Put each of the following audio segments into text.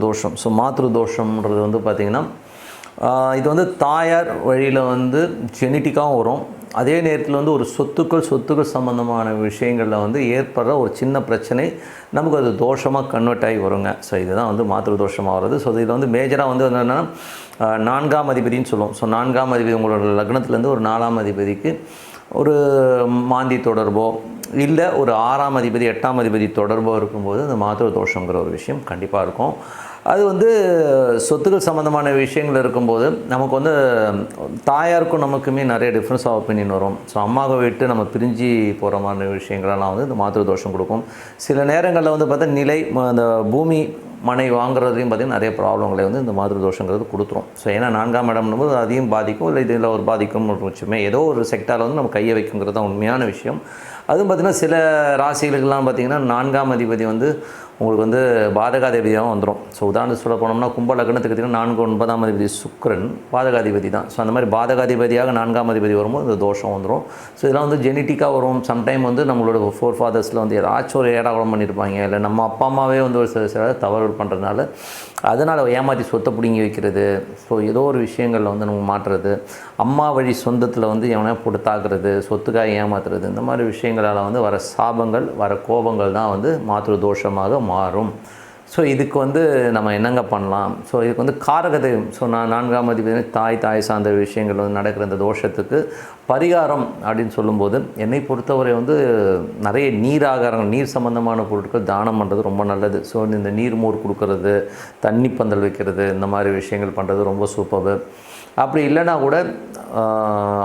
தோஷம். ஸோ மாத்ரு தோஷம்ன்றது வந்து பார்த்திங்கன்னா இது வந்து தாயார் வழியில் வந்து ஜெனட்டிக்காகவும் வரும். அதே நேரத்தில் வந்து ஒரு சொத்துக்கள் சம்மந்தமான விஷயங்களில் வந்து ஏற்படுற ஒரு சின்ன பிரச்சனை நமக்கு அது தோஷமாக கன்வெர்ட் ஆகி வருங்க. ஸோ இதுதான் வந்து மாத்ரு தோஷமாக வருது. ஸோ இதில் வந்து மேஜராக வந்து என்னென்னா 4ஆம் அதிபதினு சொல்லுவோம். ஸோ 4ஆம் அதிபதி உங்களோட லக்னத்துலேருந்து ஒரு 4ஆம் அதிபதிக்கு ஒரு மாந்தி தொடர்போ இல்லை ஒரு 6ஆம் அதிபதி 8ஆம் அதிபதி தொடர்போ இருக்கும்போது அந்த மாத்ரு தோஷங்கிற ஒரு விஷயம் கண்டிப்பாக இருக்கும். அது வந்து சொத்துக்கள் சம்மந்தமான விஷயங்கள் இருக்கும்போது நமக்கு வந்து தாயாருக்கும் நமக்குமே நிறைய டிஃப்ரென்ஸ் ஆஃப் ஒப்பீனியன் வரும். ஸோ அம்மாவை விட்டு நம்ம பிரிஞ்சு போகிற மாதிரி விஷயங்களெல்லாம் வந்து இந்த மாத்ரு தோஷம் கொடுக்கும். சில நேரங்களில் வந்து பார்த்தா நிலை அந்த பூமி மனை வாங்குறதையும் பார்த்திங்கன்னா நிறைய ப்ராப்ளங்களை வந்து இந்த மாத்ரு தோஷங்கிறது கொடுத்துரும். ஸோ ஏன்னா 4ஆம் இடம்னும்போது அதையும் பாதிக்கும், இல்லை இதில் ஒரு பாதிக்கும் ஒரு விஷயமே ஏதோ ஒரு செக்டாரில் வந்து நம்ம கையை வைக்குங்கிறது தான் உண்மையான விஷயம். அதுவும் பார்த்திங்கன்னா சில ராசிகளுக்கெல்லாம் பார்த்திங்கன்னா 4ஆம் அதிபதி வந்து உங்களுக்கு வந்து பாதகாதிபதியாகவும் வந்துடும். ஸோ உதாரணத்துக்கு சொல்ல போனோம்னா கும்ப லக்னத்துக்கு பார்த்திங்கன்னா 4 9ஆம் அதிபதி சுக்கிரன் பாதகாதிபதி தான். ஸோ அந்த மாதிரி பாதகாதிபதியாக 4ஆம் அதிபதி வரும்போது இந்த தோஷம் வந்துடும். ஸோ இதெல்லாம் வந்து ஜெனட்டிக்காக வரும். சம்டைம் வந்து நம்மளோட ஃபோர் ஃபாதர்ஸில் வந்து ஏதாச்சும் ஒரு ஏடாகுடம் பண்ணியிருப்பாங்க, இல்லை நம்ம அப்பா அம்மாவே வந்து ஒரு சில தவறு பண்ணுறதுனால அதனால் ஏமாற்றி சொத்தை பிடுங்கி வைக்கிறது. ஸோ ஏதோ ஒரு விஷயங்களில் வந்து நம்ம மாற்றுறது, அம்மா வழி சொந்தத்தில் வந்து எவனையா போட்டு தாக்குறது, சொத்துக்காக ஏமாத்துறது, இந்த மாதிரி விஷயங்களால் வந்து வர சாபங்கள் வர கோபங்கள் தான் வந்து மாத்ரு தோஷமாக மாறும். ஸோ இதுக்கு வந்து நம்ம என்னங்க பண்ணலாம்? ஸோ இதுக்கு வந்து காரகதெய்வம். ஸோ 4ஆம் அதிபதி தாய் சார்ந்த விஷயங்கள் வந்து நடக்கிற இந்த தோஷத்துக்கு பரிகாரம் அப்படின்னு சொல்லும்போது என்னை பொறுத்தவரை வந்து நிறைய நீராகாரங்கள் நீர் சம்மந்தமான பொருட்கள் தானம் பண்ணுறது ரொம்ப நல்லது. ஸோ இந்த நீர் மோர் கொடுக்கறது, தண்ணி பந்தல் வைக்கிறது, இந்த மாதிரி விஷயங்கள் பண்ணுறது ரொம்ப சூப்பர். அப்படி இல்லைனா கூட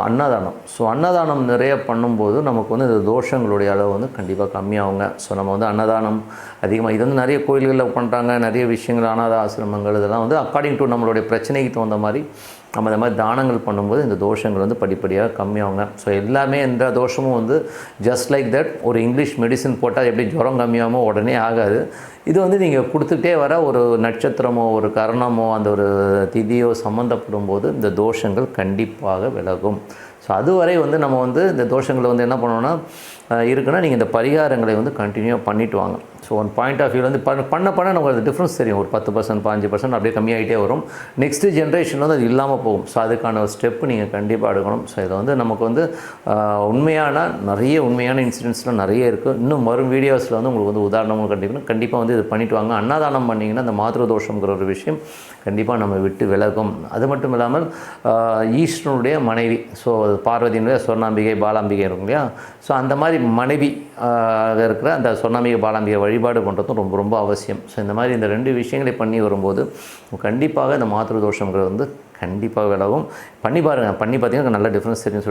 அன்னதானம். ஸோ அன்னதானம் நிறைய பண்ணும்போது நமக்கு வந்து இந்த தோஷங்களுடைய அளவு வந்து கண்டிப்பாக கம்மியாகுங்க. ஸோ நம்ம வந்து அன்னதானம் அதிகமாக இது வந்து நிறைய கோயில்களில் பண்ணுறாங்க. நிறைய விஷயங்கள் அனாத ஆசிரமங்கள் இதெல்லாம் வந்து அக்கார்டிங் டு நம்மளுடைய பிரச்சனைக்கு தகுந்த மாதிரி நம்ம இந்த மாதிரி தானங்கள் பண்ணும்போது இந்த தோஷங்கள் வந்து படிப்படியாக கம்மியாகுங்க. ஸோ எல்லாமே எந்த தோஷமும் வந்து ஜஸ்ட் லைக் தட் ஒரு இங்கிலீஷ் மெடிசன் போட்டால் எப்படி ஜுரம் கம்மியாகுமோ உடனே ஆகாது. இது வந்து நீங்கள் கொடுத்துட்டே வர ஒரு நட்சத்திரமோ ஒரு கரணமோ அந்த ஒரு திதியோ சம்மந்தப்படும் போது இந்த தோஷங்கள் கண்டிப்பாக விலகும். ஸோ அதுவரை வந்து நம்ம வந்து இந்த தோஷங்களை வந்து என்ன பண்ணோன்னா இருக்குன்னா நீங்கள் இந்த பரிகாரங்களை வந்து கண்டினியூ பண்ணிவிட்டு வாங்க. ஸோ ஒன் பாயிண்ட் ஆஃப் வியூவில் வந்து பண்ண நமக்கு அது டிஃப்ரென்ஸ் தெரியும். ஒரு 10% 15% அப்படியே கம்மியாகிட்டே வரும். நெக்ஸ்ட்டு ஜென்ரேஷன் வந்து அது இல்லாமல் போகும். ஸோ அதுக்கான ஒரு ஸ்டெப்பு நீங்கள் கண்டிப்பாக எடுக்கணும். ஸோ இதை வந்து நமக்கு வந்து நிறைய உண்மையான இன்சிடென்ட்ஸ்லாம் நிறைய இருக்குது. இன்னும் வரும் வீடியோஸில் வந்து உங்களுக்கு வந்து உதாரணமும் கண்டிப்பாக வந்து இது பண்ணிவிட்டு வாங்க. அன்னதானம் பண்ணிங்கன்னா அந்த மாத்ரு தோஷங்கிற ஒரு விஷயம் கண்டிப்பாக நம்ம விட்டு விலகும். அது மட்டும் இல்லாமல் ஈஸ்வரனுடைய மனைவி, ஸோ பார்வதியினுடைய சொர்ணாம்பிகை பாலாம்பிகை இருக்கும் இல்லையா? ஸோ அந்த மாதிரி மனைவி இருக்கிற அந்த சொர்ணாம்பிகை பாலாம்பிகை வழிபாடு பண்ணுறதும் ரொம்ப ரொம்ப அவசியம். ஸோ இந்த மாதிரி இந்த 2 விஷயங்களை பண்ணி வரும்போது கண்டிப்பாக இந்த மாத்ரு தோஷங்கிறது வந்து கண்டிப்பாக விலகும். பண்ணி பாருங்கள். பண்ணி பார்த்தீங்கன்னா நல்ல டிஃப்ரென்ஸ் தெரியும்.